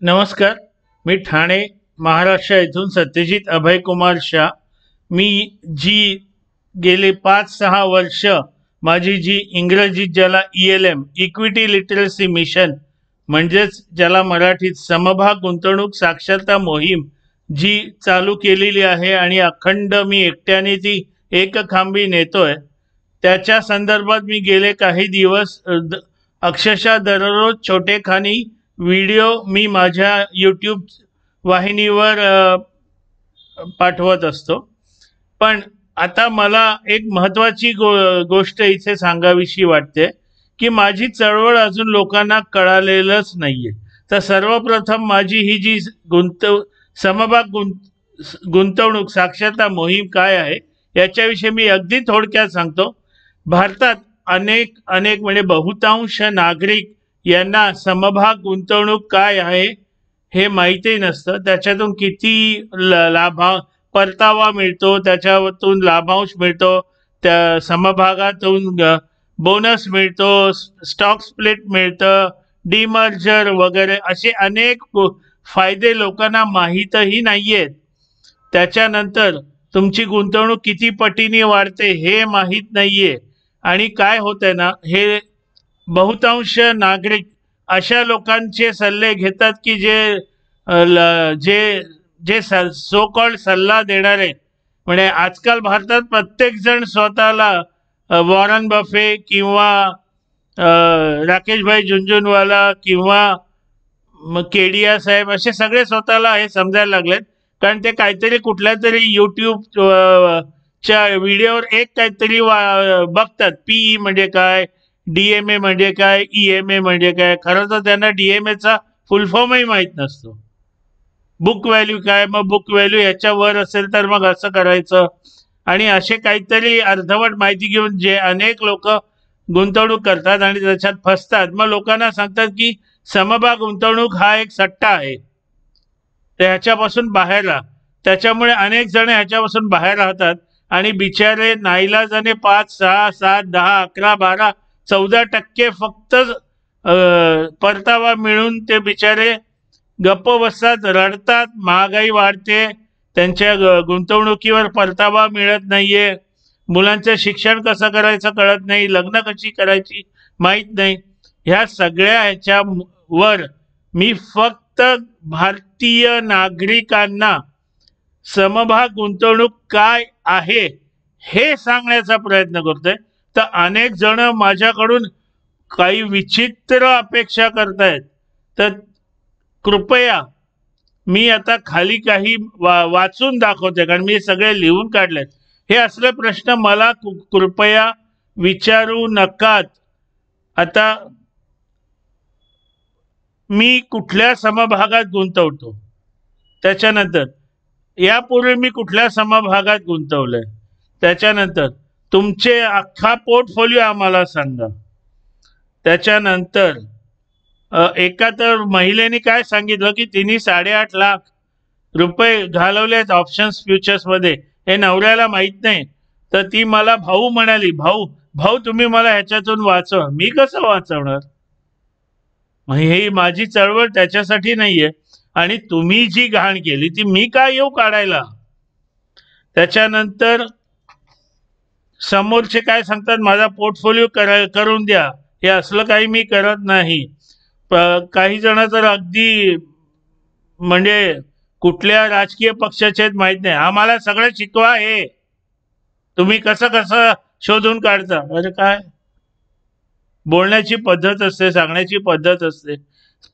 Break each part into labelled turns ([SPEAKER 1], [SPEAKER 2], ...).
[SPEAKER 1] नमस्कार. मी ठाणे महाराष्ट्र इथून सत्यजित अभय कुमार शाह. मी जी गेले 5-6 वर्ष माझी जी इंग्रजीत ज्याला ELM इक्विटी लिटरसी मिशन म्हणजेच ज्याला मराठीत समभाग गुंतवणूक साक्षरता मोहीम जी चालू केलेली आहे आणि अखंड मी एकट्याने ती एकखांबी नेतोय, त्याच्या संदर्भात मी गेले काही दिवस अक्षरशः दररोज छोटेखानी व्हिडिओ मी माझ्या यूट्यूब वाहिनीवर पाठवत असतो. पण आता मला एक महत्त्वाची गोष्ट इथे सांगावीशी वाटते की माझी चळवळ अजून लोकांना कळालेलंच नाहीये. तर सर्वप्रथम माझी ही जी समभाग गुंतवणूक साक्षरता मोहीम काय आहे याच्याविषयी मी अगदी थोडक्यात सांगतो. भारतात अनेक म्हणजे बहुतांश नागरिक यांना समभाग गुंतवणूक काय आहे हे माहिती नसतं. त्याच्यातून किती परतावा मिळतो, त्याच्यातून लाभांश मिळतो, त्या समभागातून बोनस मिळतो, स्टॉक स्प्लिट मिळतं, डीमर्जर वगैरे असे अनेक फायदे लोकांना माहीतही नाहीयेत. त्याच्यानंतर तुमची गुंतवणूक किती पटीने वाढते हे माहीत नाहीये. आणि काय होतंय ना, हे बहुतांश नागरिक अशा लोकांचे सल्ले घेतात की जे सो कॉल्ड सल्ला देणारे, म्हणजे आजकाल भारतात प्रत्येक जण स्वतःला वॉरन बफे किंवा राकेशभाई झुनझुनवाला किंवा केडिया साहेब असे सगळे स्वतःला हे समजायला लागलेत. कारण ते काहीतरी कुठल्या तरी यूट्यूब च्या व्हिडिओवर एक काहीतरी बघतात. PE म्हणजे काय, DMA म्हणजे काय, EMA म्हणजे काय. खरं तर त्यांना DMAचा फुल फॉर्मही माहीत नसतो. बुक व्हॅल्यू काय, मग बुक व्हॅल्यू ह्याच्यावर असेल तर मग असं करायचं. आणि असे काहीतरी अर्धवट माहिती घेऊन जे अनेक लोक गुंतवणूक करतात आणि त्याच्यात फसतात. मग लोकांना सांगतात की समभाग गुंतवणूक हा एक सट्टा आहे, तर ह्याच्यापासून बाहेर राहा. त्याच्यामुळे अनेक जण ह्याच्यापासून बाहेर राहतात आणि बिचारे नाईलाजाने 5, 6, 7, 10, 11, 12, 14% फक्त परतावा मिळून ते बिचारे गप्प बसतात, रडतात. महागाई वाढते, त्यांच्या गुंतवणुकीवर परतावा मिळत नाहीये, मुलांचं शिक्षण कसं करायचं कळत नाही, लग्न कशी करायची माहीत नाही. ह्या सगळ्या ह्याच्यावर मी फक्त भारतीय नागरिकांना समभाग गुंतवणूक काय आहे हे सांगण्याचा प्रयत्न करतोय. तर अनेक जण माझ्याकडून काही विचित्र अपेक्षा करतायत. तर कृपया मी आता खाली काही वाचून दाखवते, कारण मी सगळे लिहून काढलेत. हे असले प्रश्न मला कृपया विचारू नकात. आता मी कुठल्या समभागात गुंतवतो, त्याच्यानंतर यापूर्वी मी कुठल्या समभागात गुंतवलंय, त्याच्यानंतर तुमचे अख्खा पोर्टफोलिओ आम्हाला सांगा. त्याच्यानंतर एका तर महिलेने काय सांगितलं की तिने 8.5 लाख रुपये घालवलेत ऑप्शन्स फ्युचर्स मध्ये, हे नवऱ्याला माहित नाही. तर ती मला भाऊ म्हणाली, भाऊ तुम्ही मला ह्याच्यातून वाचवा. मी कसं वाचवणार? ही माझी चळवळ त्याच्यासाठी नाहीये. आणि तुम्ही जी घाण केली ती मी काय येऊ काढायला. त्याच्यानंतर समोरचे काय सांगतात, माझा पोर्टफोलिओ करून द्या. हे असलं काही मी करत नाही. काही जण तर अगदी म्हणजे कुठल्या राजकीय पक्षाचे आहेत माहित नाही, आम्हाला सगळं शिकवा, हे तुम्ही कसं शोधून काढता. अरे काय बोलण्याची पद्धत असते, सांगण्याची पद्धत असते.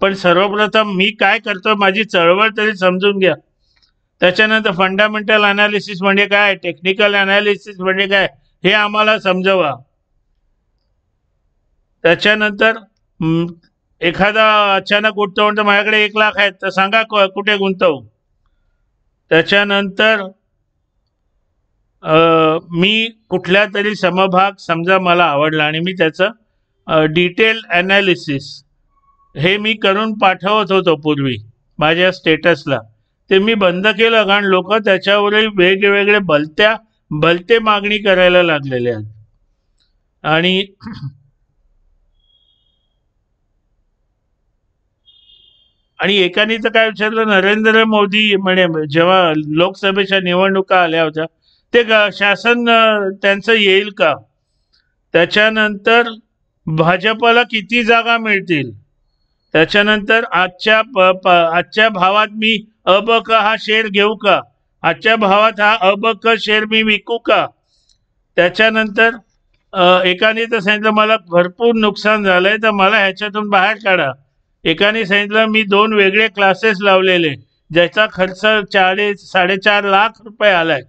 [SPEAKER 1] पण सर्वप्रथम मी काय करतो माझी चळवळ तरी समजून घ्या. त्याच्यानंतर फंडामेंटल अनालिसिस म्हणजे काय, टेक्निकल अनालिसिस म्हणजे काय हे आम्हाला समजवा. त्याच्यानंतर एखादा अचानक उठतो म्हणतो माझ्याकडे 1 लाख आहेत, तर सांगा कुठे गुंतवू. त्याच्यानंतर मी कुठल्या तरी समभाग समजा मला आवडला आणि मी त्याचं डिटेल ॲनालिसिस हे मी करून पाठवत होतो पूर्वी माझ्या स्टेटसला. ते मी बंद केलं, कारण लोक त्याच्यावरही वेगवेगळे भलते मागणी करायला लागलेले आहेत. आणि एकाने तर काय विचारलं, नरेंद्र मोदी म्हणे जेव्हा लोकसभेच्या निवडणुका आल्या होत्या ते शासन त्यांचं येईल का, त्याच्यानंतर भाजपला किती जागा मिळतील, त्याच्यानंतर आजच्या भावात मी अ.ब.क. हा शेअर घेऊ का, आजच्या भावात हा अ.ब.क. शेअर मी विकू का. त्याच्यानंतर एकाने तर सांगितलं मला भरपूर नुकसान झालंय तर मला ह्याच्यातून बाहेर काढा. एकाने सांगितलं मी 2 वेगळे क्लासेस लावलेले ज्याचा खर्च 4.5 लाख रुपये आलाय,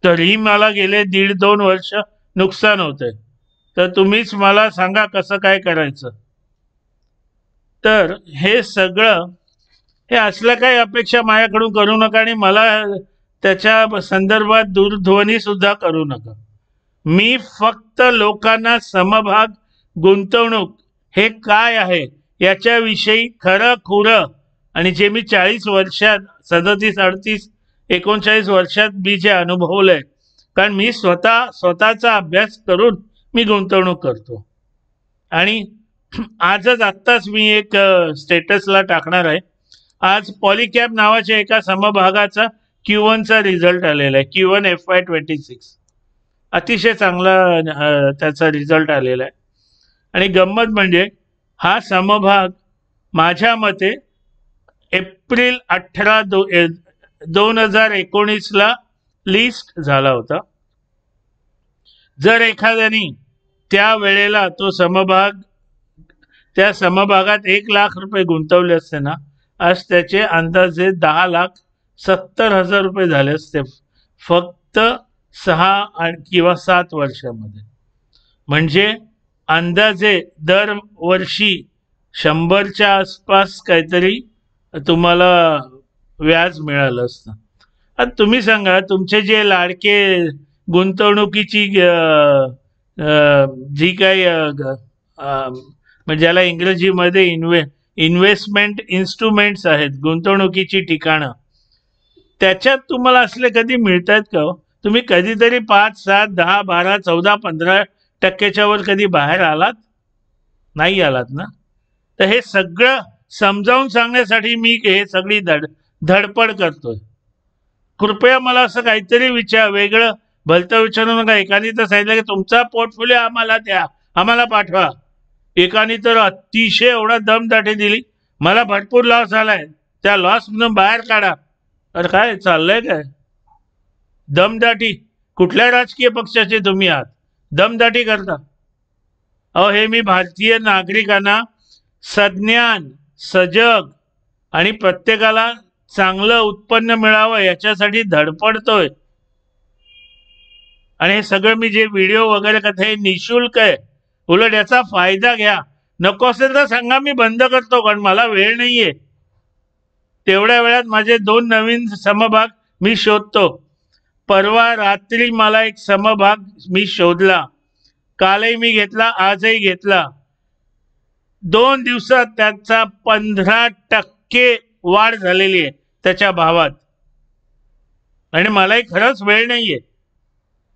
[SPEAKER 1] तरीही मला गेले 1.5-2 वर्ष नुकसान होतंय. तर तुम्हीच मला सांगा कसं काय करायचं. तर हे सगळं हे असलं काही अपेक्षा माझ्याकडून करू नका आणि मला त्याच्या संदर्भात दूरध्वनी सुद्धा करू नका. मी फक्त लोकांना समभाग गुंतवणूक हे काय आहे याच्याविषयी खरं खुरं आणि जे मी 40 वर्षात 37-38-39 वर्षात मी जे अनुभवलंय, कारण मी स्वतःचा अभ्यास करून मी गुंतवणूक करतो. आणि आत्ताच मी एक स्टेटसला टाकणार आहे. आज पॉलिकॅब नावाच्या एका समभागाचा Q1चा रिझल्ट आलेला आहे. Q1 FY26 अतिशय चांगला त्याचा रिझल्ट आलेला आहे. आणि गंमत म्हणजे हा समभाग माझ्या मते एप्रिल 18, 2019ला लिस्ट झाला होता. जर एखाद्याने त्या वेळेला त्या समभागात 1 लाख रुपये गुंतवले असते ना, आज त्याचे अंदाजे 10,70,000 रुपये झाले असते फक्त 6 किंवा 7 वर्षामध्ये. म्हणजे अंदाजे दरवर्षी 100च्या आसपास काहीतरी तुम्हाला व्याज मिळालं असतं. आता तुम्ही सांगा, तुमचे जे लाडके गुंतवणुकीची जी काही म्हणजे ज्याला इंग्रजीमध्ये इन्व्हेस्टमेंट इन्स्ट्रुमेंट्स आहेत, गुंतवणुकीची ठिकाणं, त्याच्यात तुम्हाला असले कधी मिळतात का हो? तुम्ही कधीतरी 5, 7, 10, 12, 14, 15% वर कधी बाहेर आलात? नाही आलात ना. तर हे सगळं समजावून सांगण्यासाठी मी हे सगळी धडपड करतोय. कृपया मला असं काहीतरी वेगळं भलतं विचारू नका. एकाने तर सांगितलं की तुमचा पोर्टफोलिओ आम्हाला द्या, आम्हाला पाठवा. एकाने तर अतिशय एवढा दमदाटी दिली, मला भरपूर लॉस झालाय, त्या लॉसमधून बाहेर काढा. अरे काय चाललंय काय? दमदाटी कुठल्या राजकीय पक्षाचे तुम्ही आहात, दमदाटी करता? अहो, हे मी भारतीय नागरिकांना सज्ञान, सजग आणि प्रत्येकाला चांगलं उत्पन्न मिळावं याच्यासाठी धडपडतोय. आणि हे सगळं मी जे व्हिडिओ वगैरे करतो हे निशुल्क आहे. उलट याचा फायदा घ्या. नको असेल तर सांगा, मी बंद करतो, कारण मला वेळ नाहीये. तेवढ्या वेळात माझे 2 नवीन समभाग मी शोधतो. परवा रात्री मला एक समभाग मी शोधला, कालही मी घेतला, आजही घेतला. 2 दिवसात त्याचा 15% वाढ झालेली आहे त्याच्या भावात. आणि मलाही खरंच वेळ नाहीये.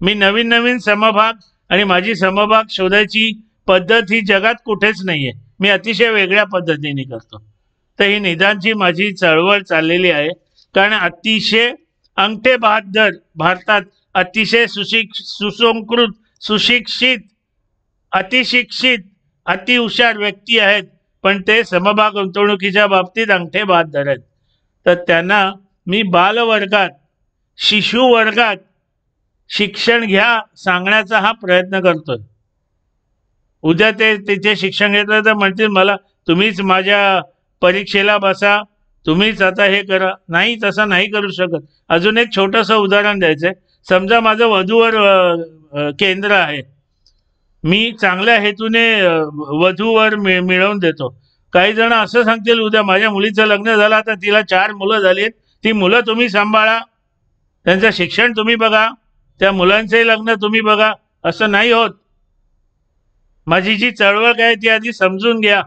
[SPEAKER 1] मी नवीन समभाग आणि माझी समभाग शोधायची पद्धत ही जगात कुठेच नाहीये. मी अतिशय वेगळ्या पद्धतीने करतो. तर ही निदानची माझी चळवळ चाललेली आहे. कारण अतिशय अंगठे बहादर भारतात अतिशय सुसंस्कृत, सुशिक्षित, अतिशिक्षित, अतिहुशार व्यक्ती आहेत, पण ते समभाग गुंतवणुकीच्या बाबतीत अंगठे बहादर आहेत. तर त्यांना मी बालवर्गात, शिशु वर्गात शिक्षण घ्या सांगण्याचा हा प्रयत्न करतोय. उद्या तिचे शिक्षण घेतलं तर म्हणतील मला तुम्हीच माझ्या परीक्षेला बसा, तुम्हीच आता हे करा. नाही, तसं नाही करू शकत. अजून एक छोटंसं उदाहरण द्यायचंय. समजा माझं वधूवर केंद्र आहे, मी चांगल्या हेतूने वधूवर मिळवून देतो. काही जण असं सांगतील उद्या माझ्या मुलीचं लग्न झालं, आता तिला 4 मुलं झालीत, ती मुलं तुम्ही सांभाळा, त्यांचं शिक्षण तुम्ही बघा, त्या मुलांचंही लग्न तुम्ही बघा. असं नाही होत. माझी जी चळवळ काय ती आधी समजून घ्या.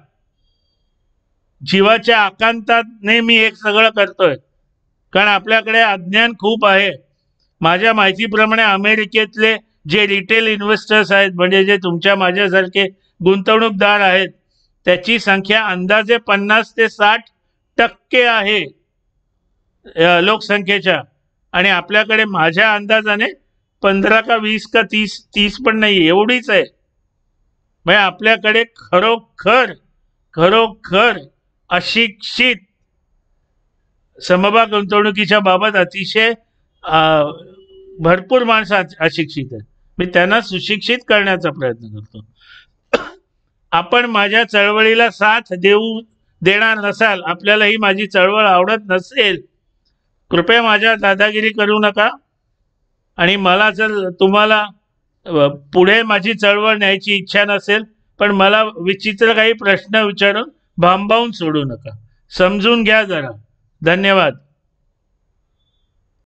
[SPEAKER 1] जीवाच्या आकांताने मी हे सगळं करतोय, कारण आपल्याकडे अज्ञान खूप आहे. माझ्या माहितीप्रमाणे अमेरिकेतले जे रिटेल इन्व्हेस्टर्स आहेत, म्हणजे जे तुमच्या माझ्यासारखे गुंतवणूकदार आहेत, त्याची संख्या अंदाजे 50 ते 60 टक्के आहे लोकसंख्येच्या, आणि आपल्याकडे माझ्या अंदाजाने 15 का 20 का 30 पण नाही, एवढीच आहे. म्हणजे आपल्याकडे खरोखर खरोखर अशिक्षित समभाग गुंतवणुकीच्या बाबत अतिशय भरपूर माणसं अशिक्षित आहेत. मी त्यांना सुशिक्षित करण्याचा प्रयत्न करतो. आपण माझ्या चळवळीला साथ देणार नसाल, आपल्याला ही माझी चळवळ आवडत नसेल, कृपया माझ्या दादागिरी करू नका. आणि मला जर तुम्हाला पुढे माझी चळवळ न्यायची इच्छा नसेल, पण मला विचित्र काही प्रश्न विचारून भांबावून सोडू नका. समजून घ्या जरा. धन्यवाद.